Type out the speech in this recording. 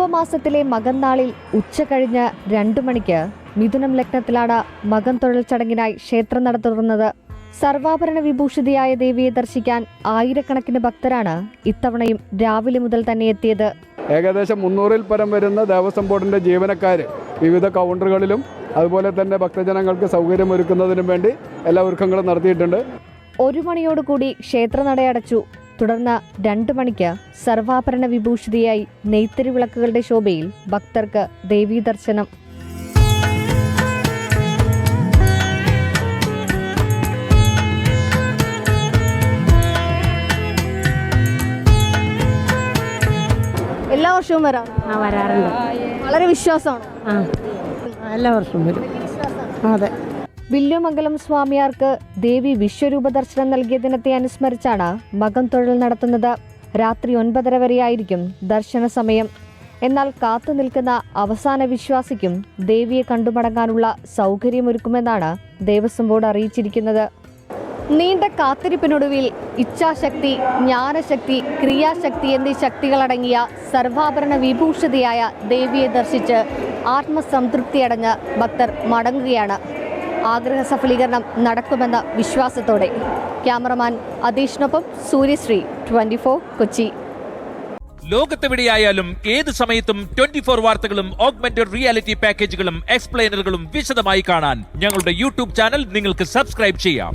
കുംഭമാസത്തിലെ മകന്നാളിൽ ഉച്ച കഴിഞ്ഞ് 2 മണിക്ക് മിഥുനം ലഗ്നത്തിലാണ് മകൻ തൊഴൽ ചടങ്ങിനായി ക്ഷേത്രനട തുറന്നത്. സർവാഭരണ വിഭൂഷിതയായ ദേവിയെ ദർശിക്കാൻ ആയിരക്കണക്കിന് ഭക്തരാണ് ഇത്തവണയും രാവിലെ മുതൽ തന്നെ എത്തിയത്. ഏകദേശം 300-ൽ പരം വരുന്ന ദേവസ്വം ബോർഡിന്റെ ജീവനക്കാർ വിവിധ കൗണ്ടറുകളിലും അതുപോലെ തന്നെ ഭക്തജനങ്ങൾക്ക് സൗകര്യമൊരുക്കുന്നതിനും വേണ്ടി എല്ലാ ഒരുക്കങ്ങളും നടത്തിയിട്ടുണ്ട്. 1 മണിയോടുകൂടി ക്ഷേത്രനടയടച്ചു. തുടർന്ന് 2 മണിക്ക് സർവാഭരണ വിഭൂഷിതയായി നെയ്ത്തരി വിളക്കുകളുടെ ശോഭയിൽ ഭക്തർക്ക് ദേവീ ദർശനം. എല്ലാ വർഷവും വരാറുണ്ട്. വളരെ വിശ്വാസമാണ്. എല്ലാ വർഷവും വരും. അതെ. വില്ലുമംഗലം സ്വാമിയാർക്ക് ദേവി വിശ്വരൂപ ദർശനം നൽകിയ ദിനത്തെ അനുസ്മരിച്ചാണ് മകൻ തൊഴൽ നടത്തുന്നത്. രാത്രി 9:30 വരെയായിരിക്കും ദർശന സമയം. എന്നാൽ കാത്തു നിൽക്കുന്ന അവസാന വിശ്വാസിക്കും ദേവിയെ കണ്ടുമടങ്ങാനുള്ള സൗകര്യമൊരുക്കുമെന്നാണ് ദേവസ്വം ബോർഡ് അറിയിച്ചിരിക്കുന്നത്. നീണ്ട കാത്തിരിപ്പിനൊടുവിൽ ഇച്ഛാശക്തി, ജ്ഞാനശക്തി, ക്രിയാശക്തി എന്നീ ശക്തികളടങ്ങിയ സർവാഭരണ വിഭൂഷിതയായ ദേവിയെ ദർശിച്ച് ആത്മസംതൃപ്തിയടഞ്ഞ് ഭക്തർ മടങ്ങുകയാണ്. ആഗ്രഹ സഫലീകരണം നടക്കുമെന്ന വിശ്വാസത്തോടെ. ക്യാമറമാൻ അതീഷിനൊപ്പം സൂര്യശ്രീ, 24 കൊച്ചി. ലോകത്തെവിടെയായാലും ഏത് സമയത്തും 24 വാർത്തകളും ഓഗ്മെന്റഡ് റിയാലിറ്റി പാക്കേജുകളും എക്സ്പ്ലെയിനറുകളും വിശദമായി കാണാൻ ഞങ്ങളുടെ യൂട്യൂബ് ചാനൽ നിങ്ങൾക്ക് സബ്സ്ക്രൈബ് ചെയ്യാം.